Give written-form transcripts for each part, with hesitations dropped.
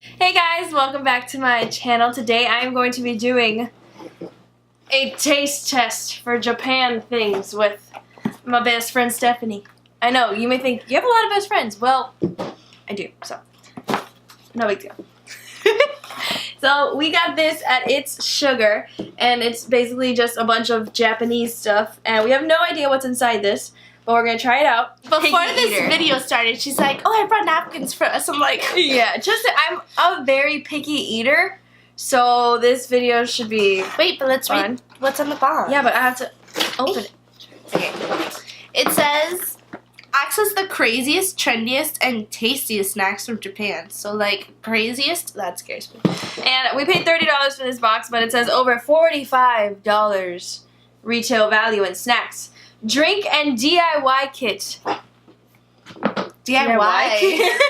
Hey guys, welcome back to my channel. Today I am going to be doing a taste test for Japan things with my best friend Stephanie. I know, you may think, you have a lot of best friends. Well, I do, so no big deal. So we got this at It's Sugar, and it's basically just a bunch of Japanese stuff, and we have no idea what's inside this, but we're going to try it out. Before this video started, she's like, oh, I brought napkins for us. I'm like, yeah, I'm a very picky eater, so this video should be wait, but let's fun. read what's on the box. Yeah, but I have to open it. Okay. It says, access the craziest, trendiest, and tastiest snacks from Japan. So, like, craziest? That scares me. And we paid $30 for this box, but it says over $45 retail value in snacks. Drink and DIY kit. DIY kit.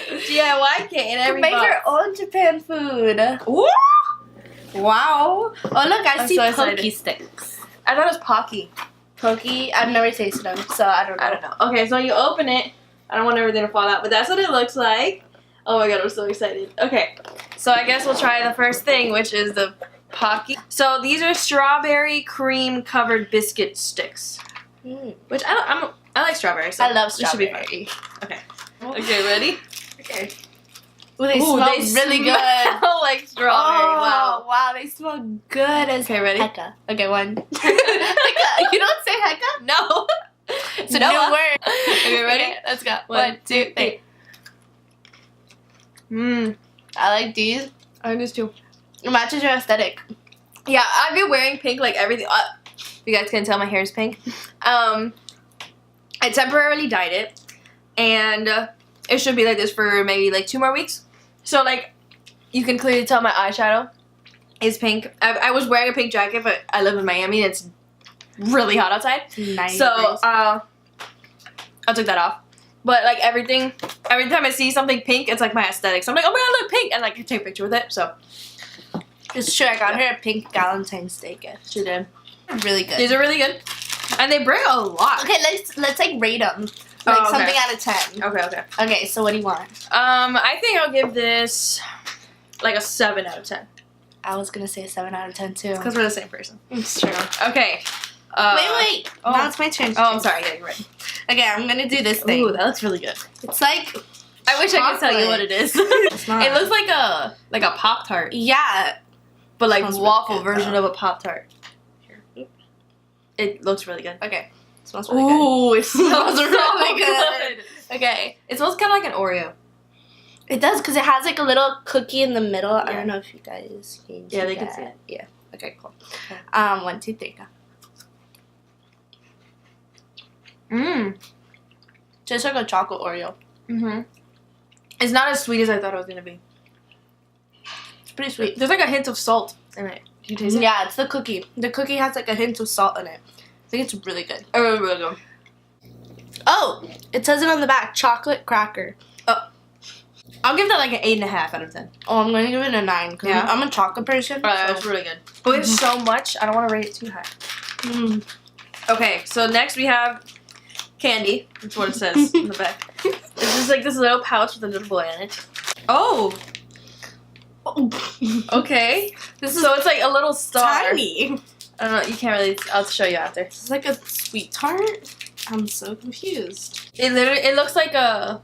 DIY kit in every Make box. your own Japan food. Ooh! Wow. Oh, look, I see so Poke excited. sticks. I thought it was Pocky. Poke, I've never tasted them, so I don't know. I don't know. Okay, so you open it. I don't want everything to fall out, but that's what it looks like. Oh my god, I'm so excited. Okay, so I guess we'll try the first thing, which is the Pocky. So these are strawberry cream covered biscuit sticks, which I like strawberry. So I love this should be fun. strawberry. Okay. Okay, ready? Okay. Ooh, they smell really good. Smell like strawberry. Oh, wow, they smell good as Okay, ready? hecka. Okay, one. Hecka. You don't say hecka? No. It's a new word. Okay, ready? Okay, let's go. One, 1, 2, 3. I like these. I just too. It matches your aesthetic. Yeah, I've been wearing pink like everything. You guys can tell my hair is pink. I temporarily dyed it, and it should be like this for maybe like 2 more weeks. So like, you can clearly tell my eyeshadow is pink. I was wearing a pink jacket, but I live in Miami and it's really hot outside. Nice. So I took that off. But like every time I see something pink, it's like my aesthetic. So I'm like, oh my god, look, pink, and like I take a picture with it. So It's true, I got her a pink Valentine's Day gift. she did. Really good. These are really good, and they bring a lot. Okay, let's like rate them. Like Oh, okay. something out of 10. Okay. Okay, so what do you want? I think I'll give this like a 7 out of 10. I was gonna say a 7 out of 10 too. Because we're the same person. It's true. Okay. Wait. Oh. Now it's my turn. Oh, I'm sorry. Yeah, you're right. Okay, I'm gonna do this thing. Ooh, that looks really good. It's like I wish I could tell you chocolate. what it is. It's not. It looks like a Pop-Tart, Yeah. but like Smells really waffle good, version though. of a Pop-Tart. It looks really good. Okay. It smells really good. Ooh, it smells really really good. good. Okay. It smells kind of like an Oreo. It does because it has like a little cookie in the middle. I Yeah. don't know if you guys can see Yeah, they that. can see it. Yeah. Okay, cool. Okay. 1, 2, 3, go. Tastes like a chocolate Oreo. It's not as sweet as I thought it was gonna be. It's pretty sweet. There's like a hint of salt in it. Do you taste it? Yeah, it's the cookie. The cookie has like a hint of salt in it. I think it's really good. Oh, really good. Oh, it says it on the back. Chocolate cracker. I'll give that like an 8.5 out of 10. Oh, I'm gonna give it a 9 because Yeah? I'm a chocolate person. That's really good. But we have so much, I don't want to rate it too high. Okay, so next we have candy. That's what it says on the back. It's just like this little pouch with a little boy in it. Oh! Okay. So it's like a little star. Tiny. I don't know, you can't really, I'll show you after. It's like a sweet tart. I'm so confused. It looks like a,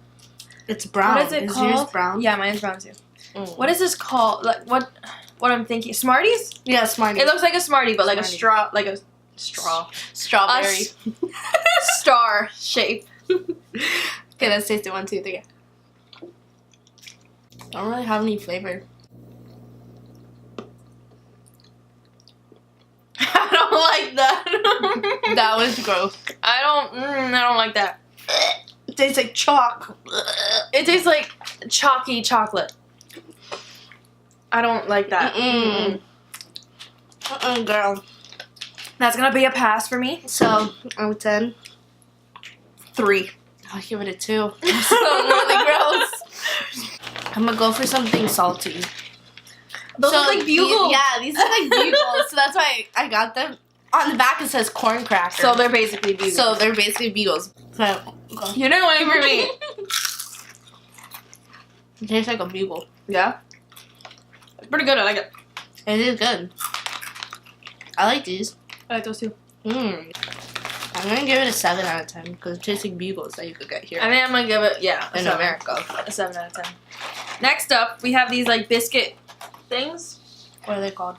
It's brown. what is it called? Yours brown? Yeah, mine's brown too. Mm. What is this called? Like what I'm thinking, Smarties? Yeah, Smarties. It looks like a Smartie, but like Smarties. a straw. Strawberry. Star shape. Okay, let's taste it. 1, 2, 3. I don't really have any flavor. I don't like that. That was gross. I don't like that. It tastes like chalk. It tastes like chalky chocolate. I don't like that. Girl. That's gonna be a pass for me. So, out of 10. 3. I'll give it a 2. It's really gross. I'm gonna go for something salty. Those are like bugles. These are like bugles. So that's why I got them. On the back it says corn cracker. So they're basically bugles. So they're basically bugles. So, you didn't wait for me. It tastes like a bugle. Yeah. It's pretty good. I like it. It is good. I like these. I like those too. I'm gonna give it a 7 out of 10 because it tastes like bugles that you could get here. I think I'm gonna give it a in 7. America. A 7 out of 10. Next up, we have these like biscuit things. What are they called?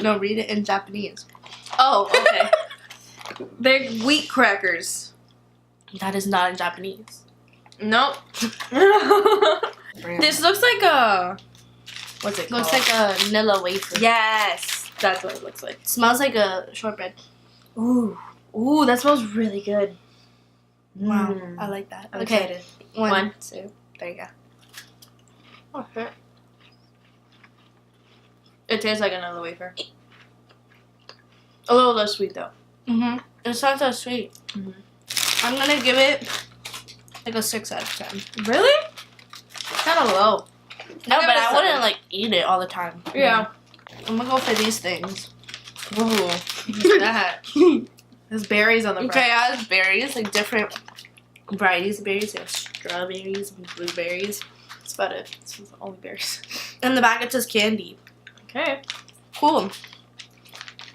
No, read it in Japanese. Oh, okay. They're wheat crackers. That is not in Japanese. Nope. This looks like a. What's it called? Looks like a vanilla wafer. Yes, that's what it looks like. It smells like a shortbread. Ooh, that smells really good. Wow, Mm. I like that. I'm Okay, excited. 1, 2. There you go. Okay. It tastes like another wafer. A little less sweet though. It's not so sweet. I'm gonna give it like a 6 out of 10. Really? Kind of low. No, give but it a I wouldn't 7. like eat it all the time. Yeah. I'm gonna go for these things. Ooh. That. There's berries on the front. Okay, I have berries, like different varieties of berries. There's strawberries and blueberries. That's about it. This is the only berries. In the back it says candy. Okay. Cool.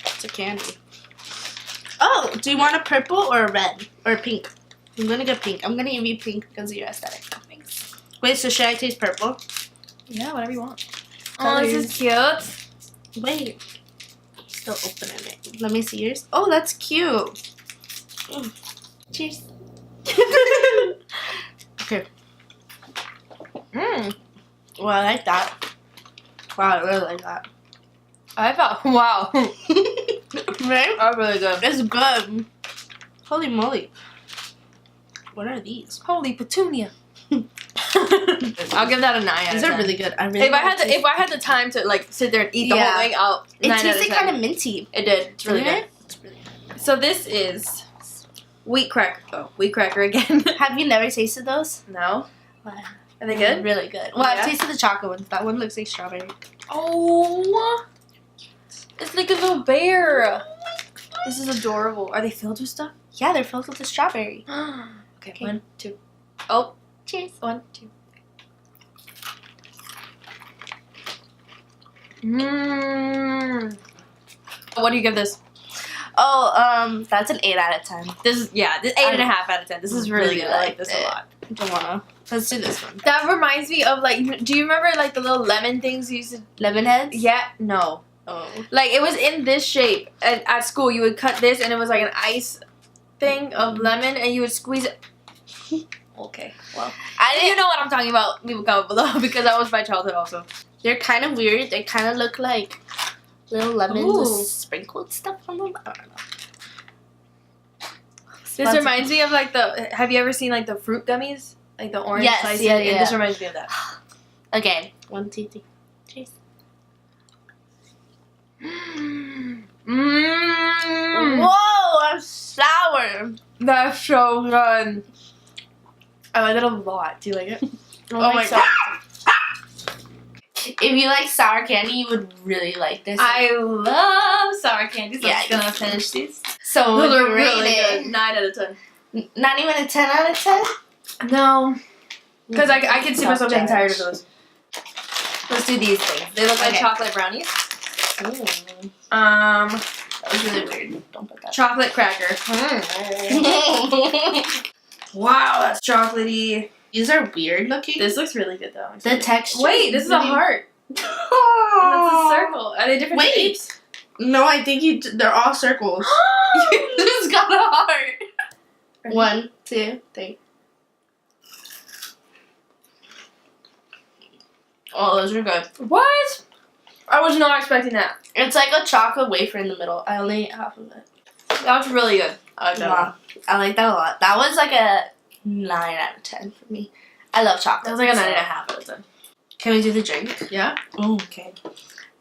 It's a candy. Oh, do you want a purple or a red? Or a pink? I'm gonna get pink. I'm gonna give you pink because of your aesthetic. Thanks. Wait, so should I taste purple? Yeah, whatever you want. Oh, this is cute. Wait. Still opening it. Let me see yours. Oh, that's cute. Cheers. Okay. Well, I like that. Wow, I really like that. I thought, wow. Right? That's really good. It's good. Holy moly. What are these? Holy petunia. I'll give that a 9 out of 10. These are really good. I really If I had the time to like sit there and eat the whole thing, I'll 9 It out of tasted 10. kind of minty. It did. It's really Didn't good. it? It's really good. So this is wheat cracker. Oh, wheat cracker again. Have you never tasted those? No. Wow. Are they good? Really good. Well, Yeah. I've tasted the chocolate ones. That one looks like strawberry. Oh. It's like a little bear. This is adorable. Are they filled with stuff? Yeah, they're filled with the strawberry. Okay, Okay. 1, 2. Oh. Cheers. 1, 2. Mmm. What do you give this? Oh, that's an 8 out of 10. This is, this 8.5 out of 10. This is really Really good. I like liked this it. a lot. Don't wanna. Let's do this one. That reminds me of like, do you remember like the little lemon things you used to? Lemon heads? Yeah, no. Oh. Like it was in this shape at school. You would cut this and it was like an ice thing of lemon and you would squeeze it. Okay, well, if you know what I'm talking about, leave a comment below because that was my childhood also. They're kind of weird. They kind of look like little lemons Ooh. with sprinkled stuff on them. I don't know. This reminds me of like have you ever seen like the fruit gummies? Like the orange Yes, slices? yeah. This reminds me of that. Okay, 1, 2, 3. Cheers. Mmm. Whoa, I'm sour. That's so good. I like it a lot. Do you like it? Oh my god. If you like sour candy, you would really like this. I love sour candy, so Yeah, I'm just gonna finish these. So Those would are you really rate good. it? 9 out of 10. Not even a 10 out of 10? No. Because I can see myself getting tired of Judge. those. Let's do these things. They look like Okay. chocolate brownies. Ooh, That that was really weird. Don't put that. chocolate cracker. Wow, that's chocolatey. These are weird looking. This looks really good though. The texture. Wait, this is a really- heart. That's a circle. Are they different Wait. shapes? No, I think they're all circles. You just got a heart. 1, 2, 3. Oh, those are good. What? I was not expecting that. It's like a chocolate wafer in the middle. I only ate half of it. That's really good. I like that. Wow. I like that a lot. That was like a 9 out of 10 for me. I love chocolate. That was like a so- 9.5 out of 10. Can we do the drink? Yeah? Oh, okay.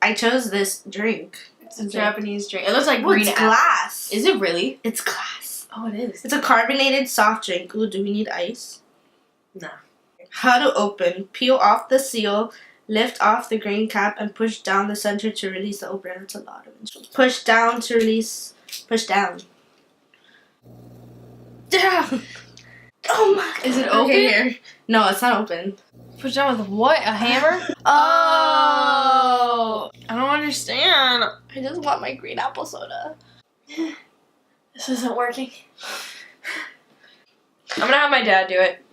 I chose this drink. It's a Japanese drink. It looks like Oh, green it's apple. glass. Is it really? It's glass. Oh, it is. It's a carbonated soft drink. Ooh, do we need ice? No. How to open. Peel off the seal, lift off the green cap, and push down the center to release the opener. That's a lot of instructions. Push down to release. Push down. Down. Oh my god. Is it Okay, open? here. No, it's not open. Push down with what? A hammer? Oh. I don't understand. I just want my green apple soda. This isn't working. I'm gonna have my dad do it.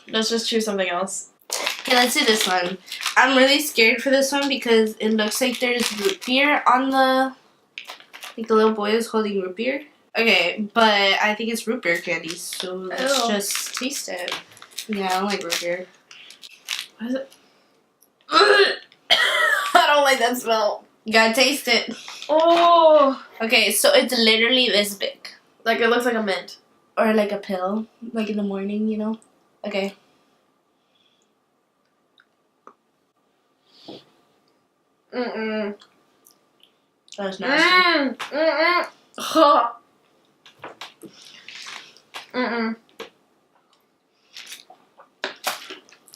Let's just choose something else. Okay, let's do this one. I'm really scared for this one because it looks like there's root beer on the... Like the little boy is holding root beer. Okay, but I think it's root beer candies, so let's just taste it. Yeah, I don't like root beer. What is it? I don't like that smell. You gotta taste it. Oh. Okay, so it's literally this big. Like it looks like a mint. Or like a pill, like in the morning, you know? Okay. Mm-mm. That was nasty. Mm-mm. Oh. Mm-mm.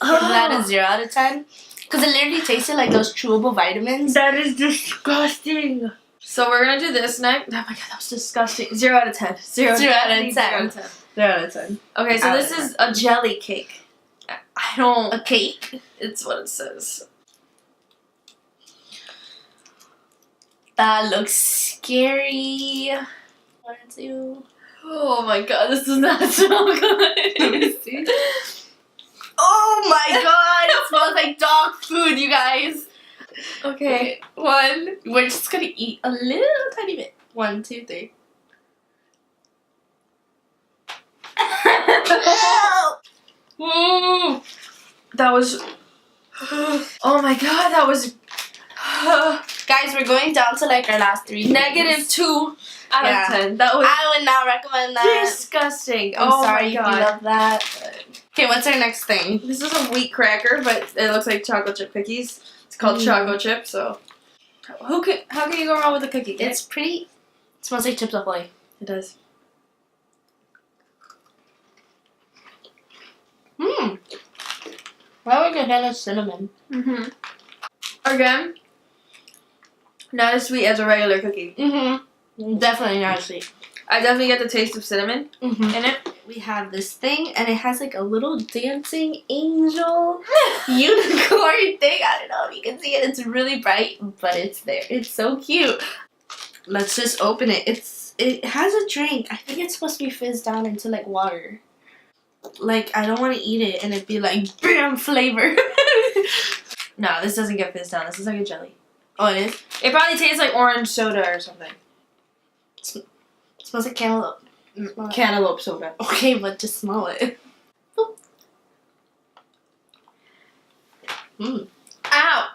Is that a 0 out of 10? Because it literally tasted like those chewable vitamins. That is disgusting. So we're gonna do this next. Oh my god, that was disgusting. 0 out of 10. 0 out of 10. 0 out of 10. 0 out of 10. Okay, so this is a jelly cake. I don't. A cake? It's what it says. That looks scary. 1, 2. Oh my god, this does not smell good. Let me see. Oh my god, it smells like dog food, you guys. Okay. 1. We're just gonna eat a little tiny bit. 1, 2, 3. Mm. That was. Oh my god, that was. Guys, we're going down to like our last 3 Negative 2 out of 10. That was I would not recommend that. disgusting. I'm oh sorry my if you god. love that. Okay, what's our next thing? This is a wheat cracker, but it looks like chocolate chip cookies. It's called chocolate chip, so. How can you go wrong with a cookie? It's pretty. It smells like Chips Ahoy. It does. Mmm. I like a hint of cinnamon. Mhm. Again, not as sweet as a regular cookie. Mm-hmm. Definitely not sweet. I definitely get the taste of cinnamon in it. We have this thing, and it has like a little dancing angel unicorn thing. I don't know if you can see it. It's really bright, but it's there. It's so cute. Let's just open it. It has a drink. I think it's supposed to be fizzed down into like water. Like, I don't want to eat it and it'd be like bam flavor. No, this doesn't get fizzed down. This is like a jelly. Oh, it is? It probably tastes like orange soda or something. It smells like cantaloupe. Cantaloupe soda. Okay, but just smell it. Mmm. Ow!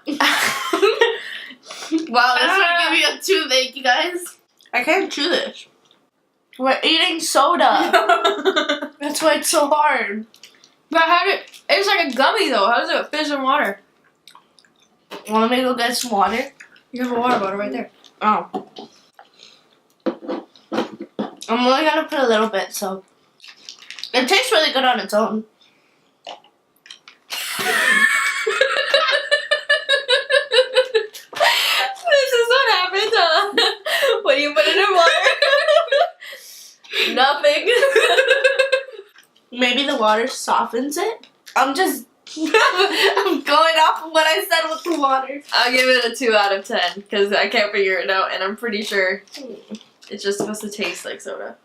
Wow, this might give you a toothache, you guys. I can't chew this. We're eating soda. That's why it's so hard. But it's like a gummy though. How does it fizz in water? Want me to go get some water? You have a water bottle right there. Oh. I'm only gonna put a little bit, so. It tastes really good on its own. This is what happens when you put it in water. Nothing. Maybe the water softens it. I'm just I'm going off of what I said with the water. I'll give it a 2 out of 10 because I can't figure it out, and I'm pretty sure it's just supposed to taste like soda.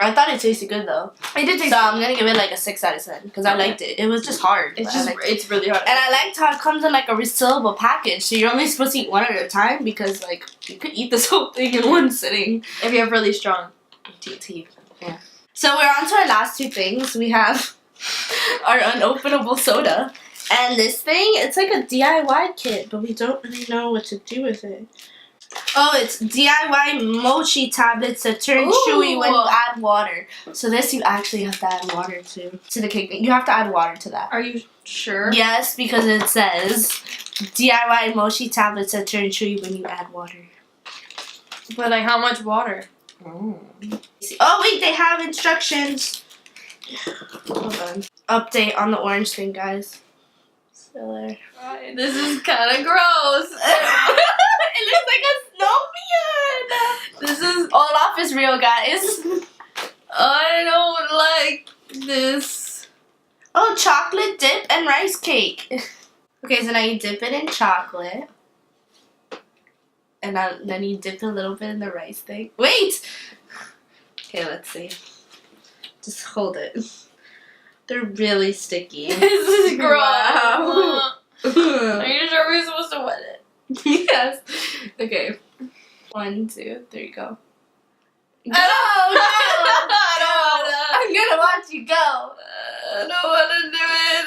I thought it tasted good though. I did taste. So I'm gonna give it like a 6 out of 10 because I liked it. It was just hard. It's really hard. And I liked how it comes in like a resealable package, so you're only supposed to eat one at a time because like you could eat this whole thing in one sitting if you have really strong teeth. Yeah. So we're on to our last 2 things. We have our unopenable soda. And this thing, it's like a DIY kit, but we don't really know what to do with it. Oh, it's DIY mochi tablets that turn chewy when you add water. So this you actually have to add water to the cake. You have to add water to that. Are you sure? Yes, because it says DIY mochi tablets that turn chewy when you add water. But like how much water? Oh wait, they have instructions. Hold on. Update on the orange thing, guys. Still there. This is kind of gross. It looks like a snowman. This is. Olaf is real, guys. I don't like this. Oh, chocolate dip and rice cake. Okay, so now you dip it in chocolate. And then you dip a little bit in the rice thing. Wait! Okay, let's see. Just hold it. They're really sticky. This is gross. Wow. Are you sure we're supposed to wet it? Yes. Okay. 1, 2, 3, go. Go! Oh, Go! I don't wanna. I'm gonna watch you go. I don't want to do it.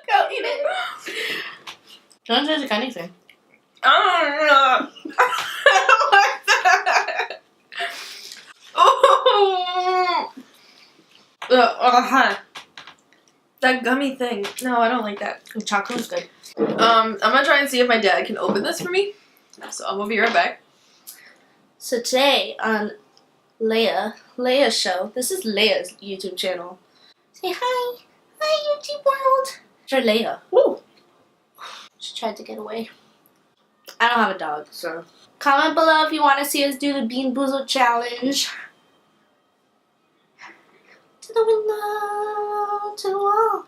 Go eat it. Don't taste like anything. I don't like that. Oh. That gummy thing. No, I don't like that. Oh, chocolate's good. I'm gonna try and see if my dad can open this for me. So I'm gonna be right back. So today on Leia's show, this is Leia's YouTube channel. Say hi. Hi, YouTube world. For Leia. Woo. She tried to get away. I don't have a dog, so. Comment below if you want to see us do the Bean Boozled challenge. To the window, to the wall.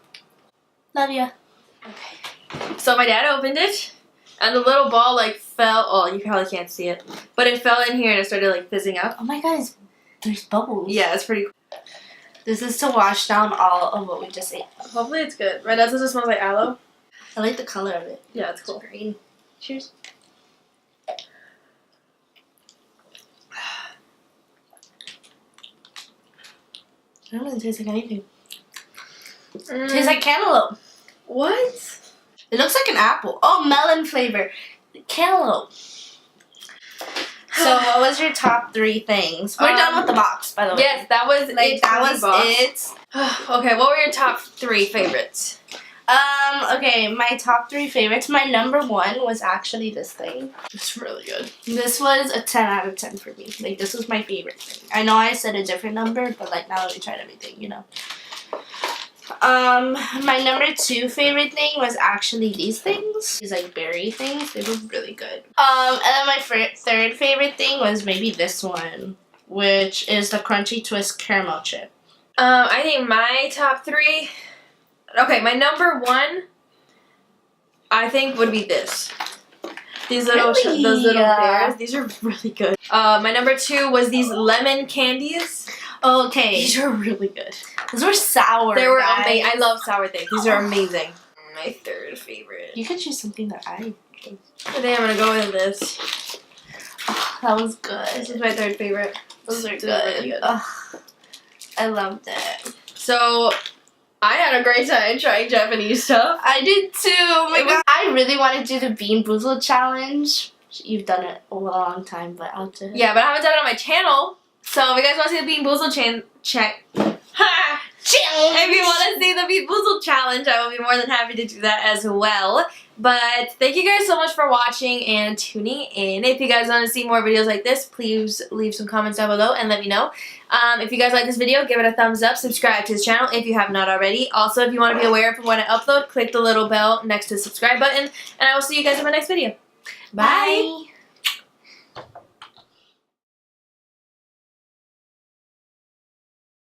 Love ya. Okay. So my dad opened it, and the little ball like fell. Oh, you probably can't see it, but it fell in here and it started like fizzing up. Oh my god, there's bubbles. Yeah, it's pretty cool. This is to wash down all of what we just ate. Hopefully it's good. My dad says it smells like aloe. I like the color of it. Yeah, it's cool. Green. Cheers. It doesn't taste like anything. It tastes like cantaloupe. What? It looks like an apple. Oh, melon flavor. Cantaloupe. So what was your top 3 things? We're done with the box, by the way. Yes, that was Like, it. that was it. Okay, what were your top 3 favorites? Okay, my top 3 favorites. My number 1 was actually this thing. It's really good. This was a 10 out of 10 for me. Like, this was my favorite thing. I know I said a different number, but like, now that we tried everything, you know. My number 2 favorite thing was actually these things. These like berry things. They were really good. And then my third favorite thing was maybe this one, which is the Crunchy Twist Caramel Chip. I think my top 3. Okay, my number 1, I think would be this. These little, Really? those little bears. These are really good. My number 2 was these lemon candies. Okay. These are really good. Those were sour. They were guys. amazing. I love sour things. These are amazing. My third favorite. You could choose something that I. I think I'm gonna go with this. That was good. This is my third favorite. Those are These good. are really good. Ugh, I loved it. So, I had a great time trying Japanese stuff. I did too. Oh my god. I really want to do the Bean Boozled challenge. You've done it a long time, but I'll do it. Yeah, but I haven't done it on my channel. So, if you guys want to see the Bean Boozled check. Ha! If you want to see the Bean Boozled challenge, I will be more than happy to do that as well. But thank you guys so much for watching and tuning in. If you guys want to see more videos like this, please leave some comments down below and let me know. If you guys like this video, give it a thumbs up. Subscribe to this channel if you have not already. Also, if you want to be aware of when I upload, click the little bell next to the subscribe button. And I will see you guys in my next video. Bye! Bye.